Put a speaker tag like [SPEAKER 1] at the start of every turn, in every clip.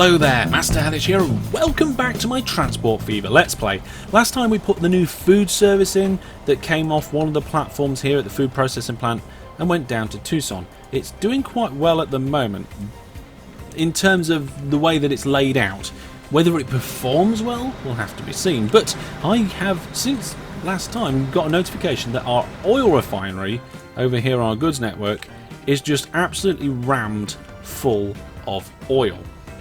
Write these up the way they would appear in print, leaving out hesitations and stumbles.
[SPEAKER 1] Hello there, Master Hellish here, and welcome back to my Transport Fever Let's Play. Last time we put the new food service in that came off one of the platforms here at the food processing plant and went down to Tucson. It's doing quite well at the moment in terms of the way that it's laid out. Whether it performs well will have to be seen, but I have, since last time, got a notification that our oil refinery over here on our goods network is just absolutely rammed full of oil.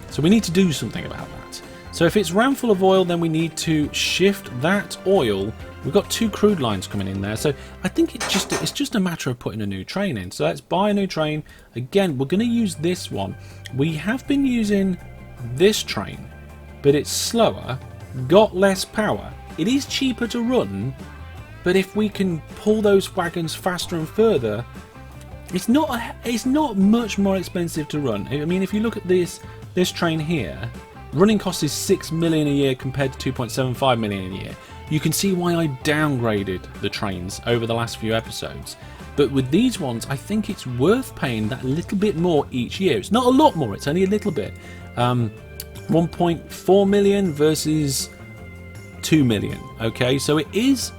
[SPEAKER 1] So we need to do something about that. So if it's rammed full of oil, then we need to shift that oil. We've got 2 crude lines coming in there, so I think it's just a matter of putting a new train in. So let's buy a new train. Again, we're going to use this one. We have been using this train, but it's slower, got less power. It is cheaper to run, but if we can pull those wagons faster and further, it's not much more expensive to run. I mean, if you look at this train here, running cost is 6 million a year compared to 2.75 million a year. You can see why I downgraded the trains over the last few episodes. But with these ones, I think it's worth paying that little bit more each year. It's not a lot more, it's only a little bit. 1.4 million versus 2 million. Okay, so it is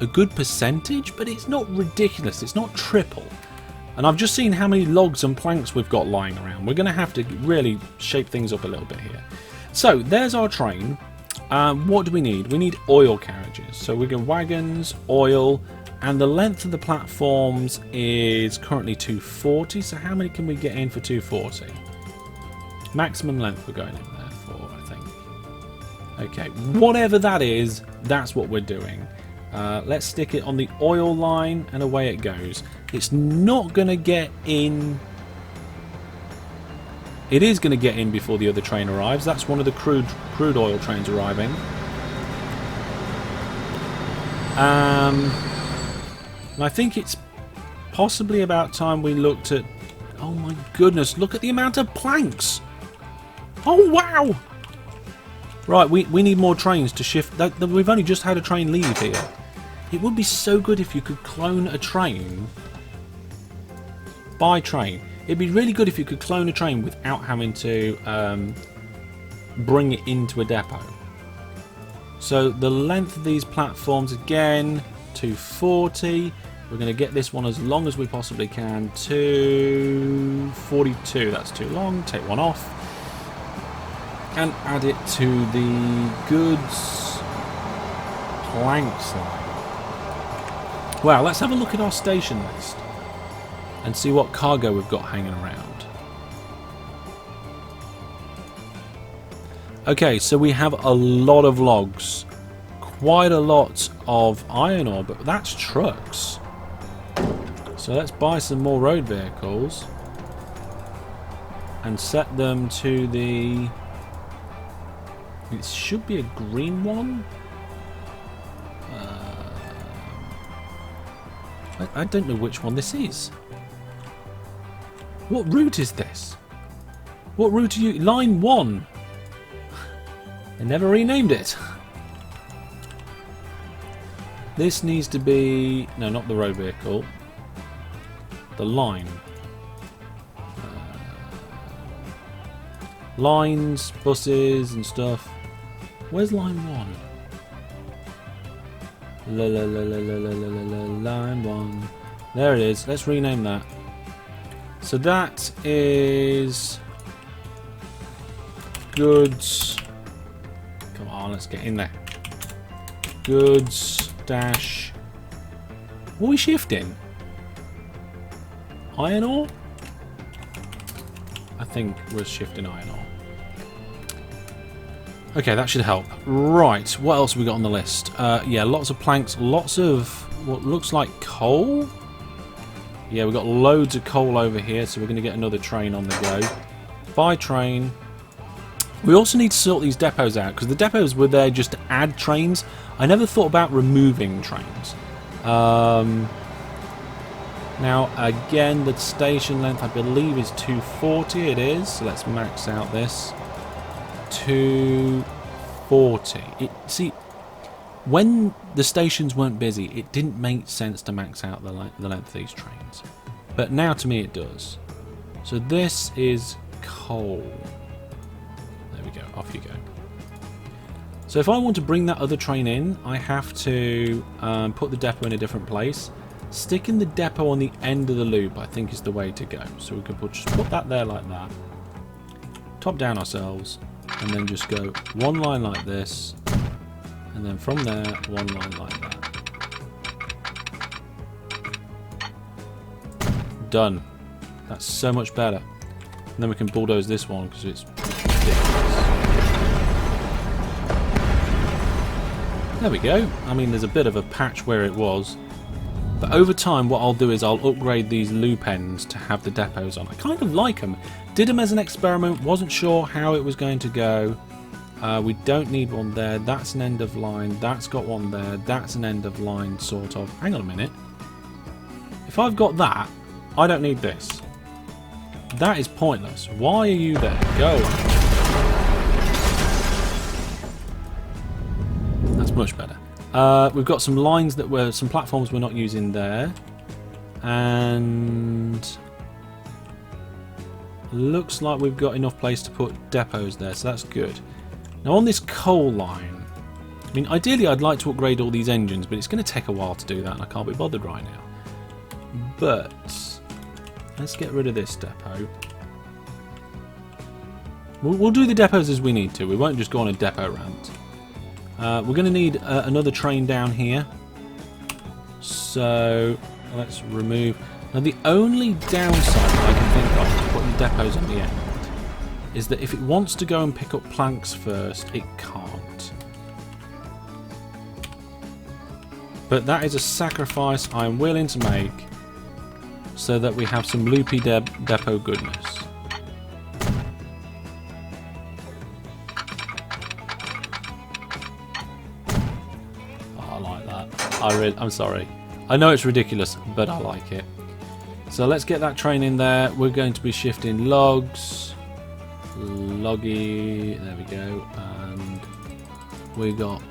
[SPEAKER 1] a good percentage, but it's not ridiculous. It's not triple. And I've just seen how many logs and planks we've got lying around. We're going to have to really shape things up a little bit here. So there's our train. What do we need? We need oil carriages. So we get wagons, oil, and the length of the platforms is currently 240. So how many can we get in for 240? Maximum length we're going in there for, I think. Okay, whatever that is, that's what we're doing. Let's stick it on the oil line, and away it goes. It's not going to get in. It is going to get in before the other train arrives. That's one of the crude oil trains arriving. And I think it's possibly about time we looked at... Oh my goodness, look at the amount of planks! Oh wow! Right, we need more trains to shift. We've only just had a train leave here. It would be so good if you could clone a train by train. It'd be really good if you could clone a train without having to bring it into a depot. So the length of these platforms, again, 240. We're going to get this one as long as we possibly can. 242, that's too long. Take one off. And add it to the goods planks line. Well, let's have a look at our station list and see what cargo we've got hanging around. Okay, so we have a lot of logs, quite a lot of iron ore, but that's trucks. So let's buy some more road vehicles and set them to the... It should be a green one. I don't know which one this is. What route is this? What route are you... Line 1. They never renamed it. This needs to be... No, not the road vehicle. The line. Lines, buses and stuff. Where's line 1? Line 1. There it is. Let's rename that. So that is goods. Come on, let's get in there. Goods dash. What are we shifting? Iron ore? I think we're shifting iron ore. Okay, that should help. Right, what else have we got on the list? Yeah, lots of planks, lots of what looks like coal. Yeah, we've got loads of coal over here, so we're going to get another train on the go. By train. We also need to sort these depots out, because the depots were there just to add trains. I never thought about removing trains. Now, again, the station length, I believe, is 240. It is, so let's max out this. 240. See, when the stations weren't busy, it didn't make sense to max out the length of these trains. But now, to me, it does. So this is coal. off you go. So if I want to bring that other train in, I have to put the depot in a different place. Sticking the depot on the end of the loop, I think, is the way to go. So we can just put that there like that. Top down ourselves, and then just go one line like this, and then from there, one line like that. Done. That's so much better. And then we can bulldoze this one because it's ridiculous. There we go. I mean, there's a bit of a patch where it was. But over time, what I'll do is I'll upgrade these loop ends to have the depots on. I kind of like them. Did them as an experiment. Wasn't sure how it was going to go. We don't need one there. That's an end of line. That's got one there. That's an end of line, sort of. Hang on a minute. If I've got that, I don't need this. That is pointless. Why are you there? Go away. That's much better. We've got some lines that were, some platforms we're not using there, and looks like we've got enough place to put depots there, so that's good. Now on this coal line, I mean, ideally I'd like to upgrade all these engines, but it's going to take a while to do that, and I can't be bothered right now. But let's get rid of this depot. We'll do the depots as we need to. We won't just go on a depot rant. We're going to need another train down here. So let's remove. Now the only downside that I can think of to putting the depots on the end is that if it wants to go and pick up planks first, it can't. But that is a sacrifice I'm willing to make so that we have some loopy depot goodness. I'm sorry. I know it's ridiculous, but I like it. So let's get that train in there. We're going to be shifting logs. Loggy. There we go. And we got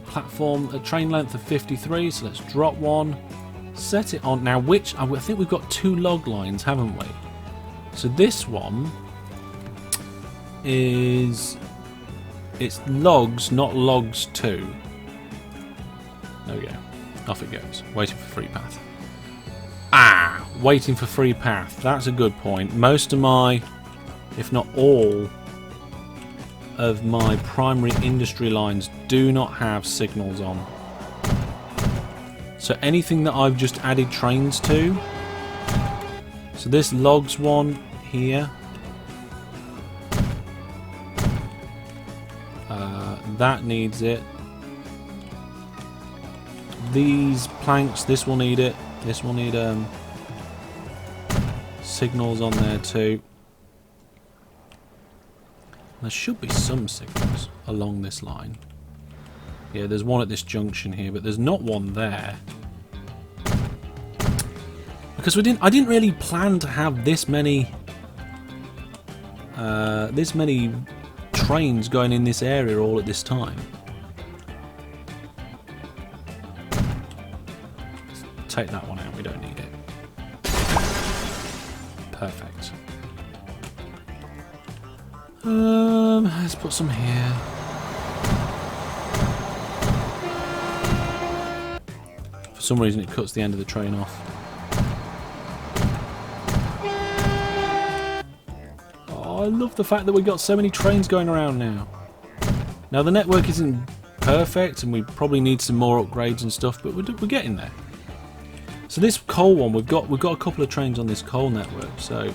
[SPEAKER 1] platform, a train length of 53. So let's drop one. Set it on. Now, I think we've got 2 log lines, haven't we? So this one is... It's logs, not logs 2. There we go. Off it goes. Waiting for free path. Waiting for free path. That's a good point. Most of my, if not all, of my primary industry lines do not have signals on. So anything that I've just added trains to. So this logs one here. That needs it. These planks, this will need it. This will need signals on there too. There should be some signals along this line. Yeah, there's one at this junction here, but there's not one there. Because I didn't really plan to have this many trains going in this area all at this time. Take that one out, we don't need it. Perfect. Let's put some here. For some reason it cuts the end of the train off. Oh, I love the fact that we got so many trains going around now. Now the network isn't perfect and we probably need some more upgrades and stuff, but we're getting there. So this coal one, we've got a couple of trains on this coal network, so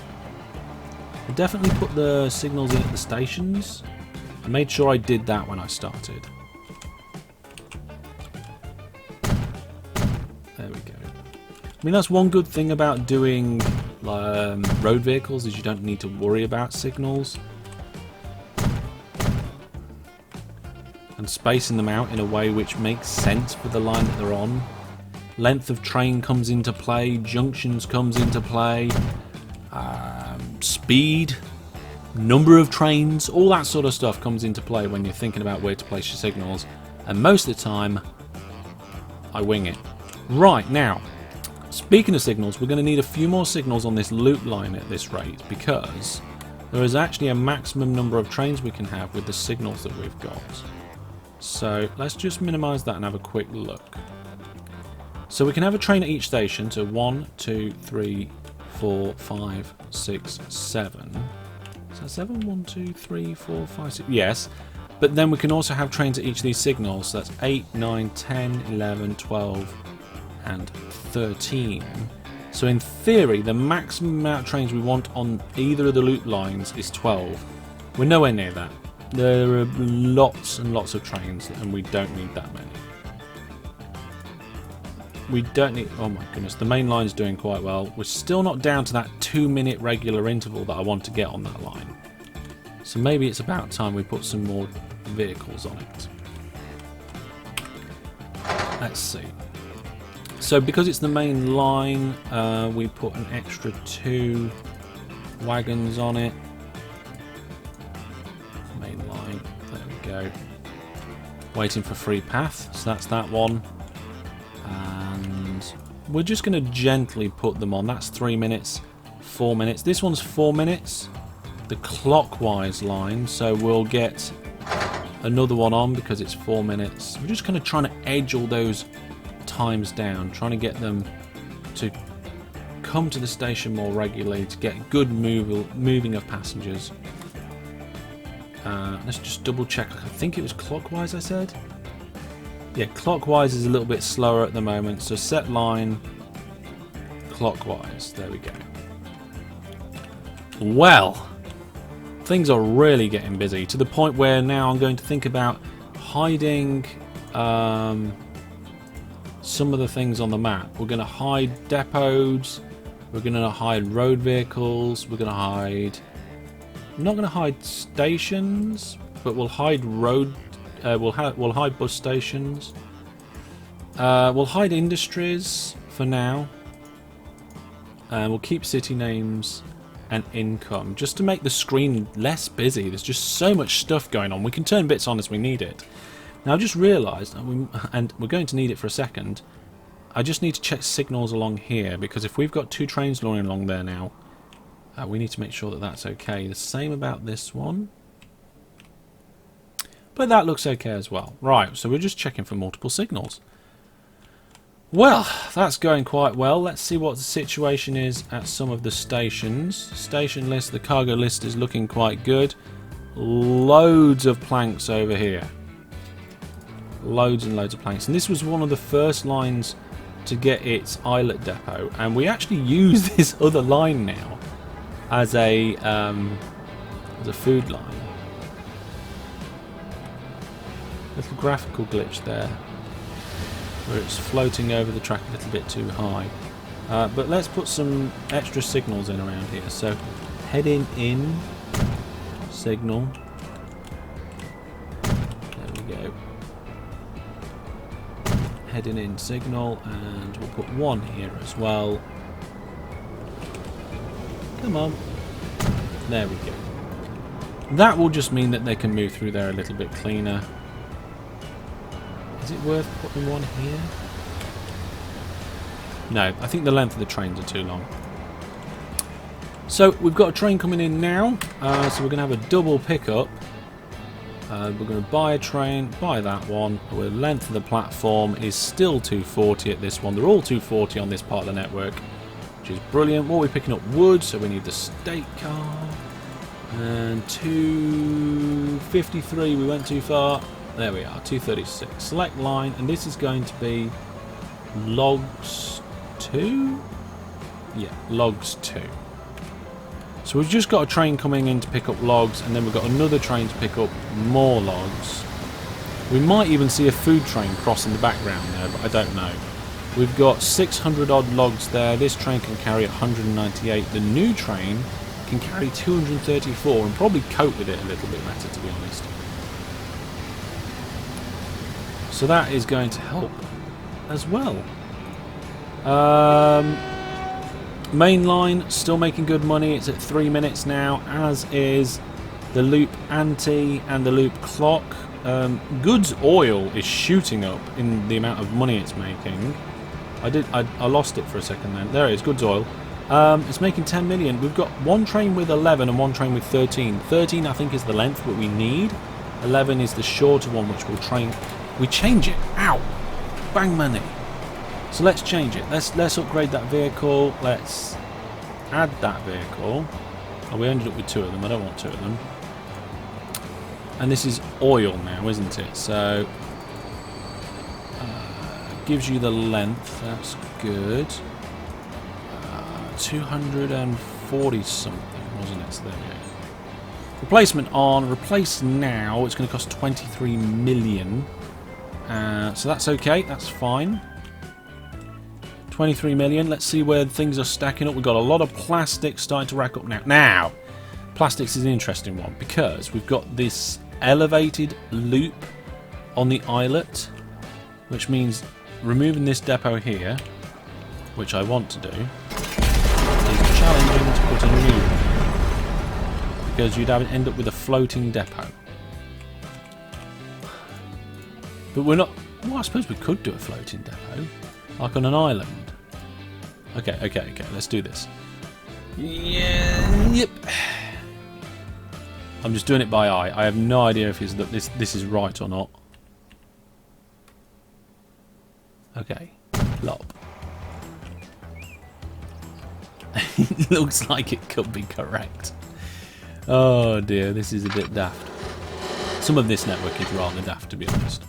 [SPEAKER 1] I'll definitely put the signals in at the stations. I made sure I did that when I started. There we go. I mean, that's one good thing about doing road vehicles, is you don't need to worry about signals. And spacing them out in a way which makes sense for the line that they're on. Length of train comes into play, junctions comes into play, speed, number of trains, all that sort of stuff comes into play when you're thinking about where to place your signals. And most of the time, I wing it. Right, now, speaking of signals, we're going to need a few more signals on this loop line at this rate, because there is actually a maximum number of trains we can have with the signals that we've got. So let's just minimize that and have a quick look. So we can have a train at each station, so 1, 2, 3, 4, 5, 6, 7. Is that 7? 1, 2, 3, 4, 5, 6. Yes. But then we can also have trains at each of these signals. So that's 8, 9, 10, 11, 12, and 13. So in theory, the maximum amount of trains we want on either of the loop lines is 12. We're nowhere near that. There are lots and lots of trains, and we don't need that many. We don't need... Oh my goodness, the main line's doing quite well. We're still not down to that 2-minute regular interval that I want to get on that line. So maybe it's about time we put some more vehicles on it. Let's see. So because it's the main line, we put an extra 2 wagons on it. Main line, there we go. Waiting for free path, so that's that one. And we're just going to gently put them on. That's 3 minutes, 4 minutes. This one's 4 minutes, the clockwise line, so we'll get another one on because it's 4 minutes. We're just kind of trying to edge all those times down, trying to get them to come to the station more regularly, to get good moving of passengers. Let's just double check. I think it was clockwise I said. Yeah, clockwise is a little bit slower at the moment, so set line clockwise. There we go. Well, things are really getting busy to the point where now I'm going to think about hiding some of the things on the map. We're going to hide depots, we're going to hide road vehicles, we're going to hide... I'm not going to hide stations, but we'll hide road... we'll hide bus stations. We'll hide industries for now. We'll keep city names and income, just to make the screen less busy. There's just so much stuff going on. We can turn bits on as we need it. Now I've just realised, and we're going to need it for a second, I just need to check signals along here, because if we've got 2 trains running along there now, we need to make sure that that's okay. The same about this one. But that looks okay as well. Right, so we're just checking for multiple signals. Well, that's going quite well. Let's see what the situation is at some of the stations. Station list, the cargo list is looking quite good. Loads of planks over here. Loads and loads of planks. And this was one of the first lines to get its islet depot. And we actually use this other line now as a food line. Little graphical glitch there, where it's floating over the track a little bit too high. But let's put some extra signals in around here. So heading in, signal. There we go. Heading in, signal, and we'll put one here as well. Come on. There we go. That will just mean that they can move through there a little bit cleaner. Is it worth putting one here? No, I think the length of the trains are too long. So we've got a train coming in now, so we're going to have a double pickup. We're going to buy a train, buy that one. The length of the platform is still 240 at this one. They're all 240 on this part of the network, which is brilliant. What are we picking up? Wood, so we need the state car. And 253, we went too far. There we are, 236. Select line, and this is going to be logs 2? Yeah, logs 2. So we've just got a train coming in to pick up logs, and then we've got another train to pick up more logs. We might even see a food train cross in the background there, but I don't know. We've got 600 odd logs there. This train can carry 198. The new train can carry 234 and probably cope with it a little bit better, to be honest. So that is going to help as well. Mainline still making good money. It's at 3 minutes now, as is the loop ante and the loop clock. Goods oil is shooting up in the amount of money it's making. I lost it for a second then. There it is, goods oil. It's making 10 million. We've got one train with 11 and one train with 13. 13 I think is the length that we need. 11 is the shorter one, which will train. We change it. Ow! Bang money. So let's change it. Let's upgrade that vehicle. Let's add that vehicle. Oh, we ended up with 2 of them. I don't want 2 of them. And this is oil now, isn't it? So gives you the length. That's good. 240 something, wasn't it? So there we go. Replacement on. Replace now. It's going to cost 23 million. So that's okay. That's fine. 23 million. Let's see where things are stacking up. We've got a lot of plastics starting to rack up now. Now, plastics is an interesting one because we've got this elevated loop on the islet, which means removing this depot here, which I want to do, is challenging to put a new, because you'd end up with a floating depot. But we're not. Well, I suppose we could do a floating depot, like on an island. Okay. Let's do this. Yeah. Yep. I'm just doing it by eye. I have no idea if this is right or not. Okay. Lop. It looks like it could be correct. Oh dear, this is a bit daft. Some of this network is rather daft, to be honest.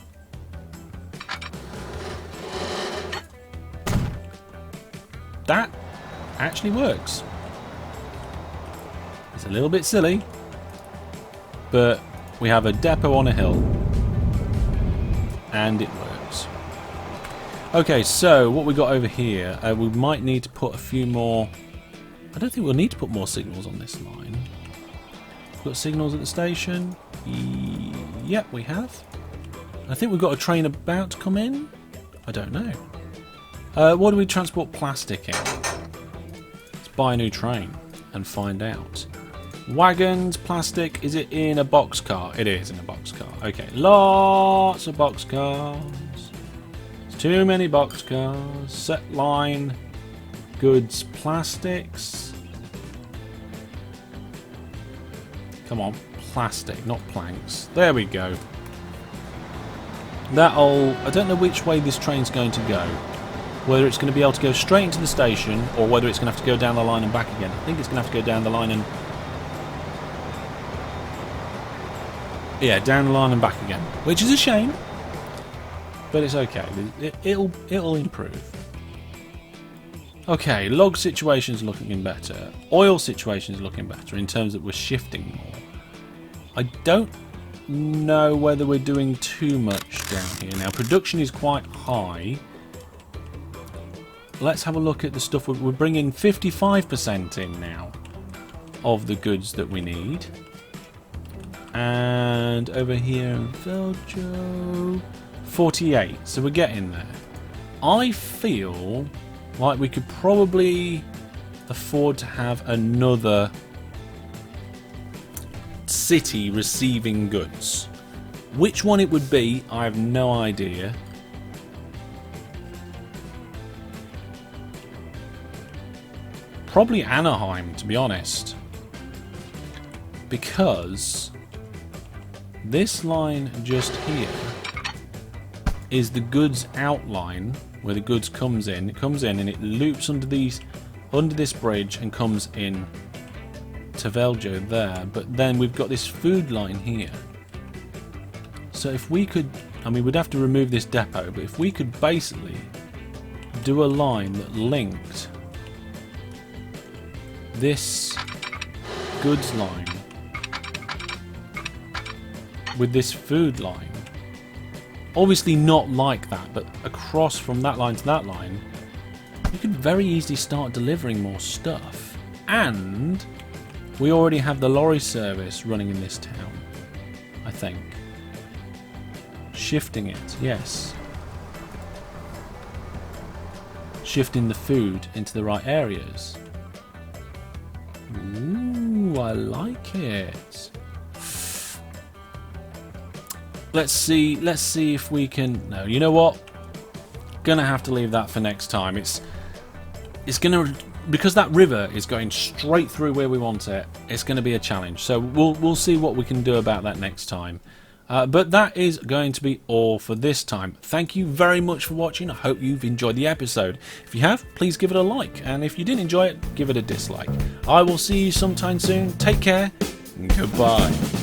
[SPEAKER 1] That actually works. It's a little bit silly, but we have a depot on a hill and it works. Okay, so what we got over here, we might need to put a few more. I don't think we'll need to put more signals on this line. We've got signals at the station. Yep, we have. I think we've got a train about to come in. I don't know. What do we transport plastic in? Let's buy a new train and find out. Wagons, plastic, is it in a boxcar? It is in a boxcar. Okay, lots of boxcars. It's too many boxcars. Set line, goods, plastics. Come on, plastic, not planks. There we go. I don't know which way this train's going to go. Whether it's going to be able to go straight into the station or whether it's going to have to go down the line and back again. I think it's going to have to go down the line and... yeah, down the line and back again. Which is a shame. But it's okay. It'll improve. Okay, log situation's looking better. Oil situation's looking better in terms that we're shifting more. I don't know whether we're doing too much down here. Now, production is quite high. Let's have a look at the stuff. We're bringing 55% in now of the goods that we need. And over here in Veljo, 48. So we're getting there. I feel like we could probably afford to have another city receiving goods. Which one it would be, I have no idea. Probably Anaheim, to be honest, because this line just here is the goods outline where the goods comes in. It comes in and it loops under this bridge and comes in to Veljo there. But then we've got this food line here. So if we could, I mean, we'd have to remove this depot, but if we could basically do a line that linked this goods line with this food line, obviously not like that, but across from that line to that line, you could very easily start delivering more stuff. And we already have the lorry service running in this town, I think. Shifting it, yes. Shifting the food into the right areas. Ooh, I like it. Let's see if we can... No, you know what? Gonna have to leave that for next time. It's gonna because that river is going straight through where we want it, it's going to be a challenge. So we'll see what we can do about that next time. But that is going to be all for this time. Thank you very much for watching. I hope you've enjoyed the episode. If you have, please give it a like, and if you didn't enjoy it, give it a dislike. I will see you sometime soon. Take care, and goodbye.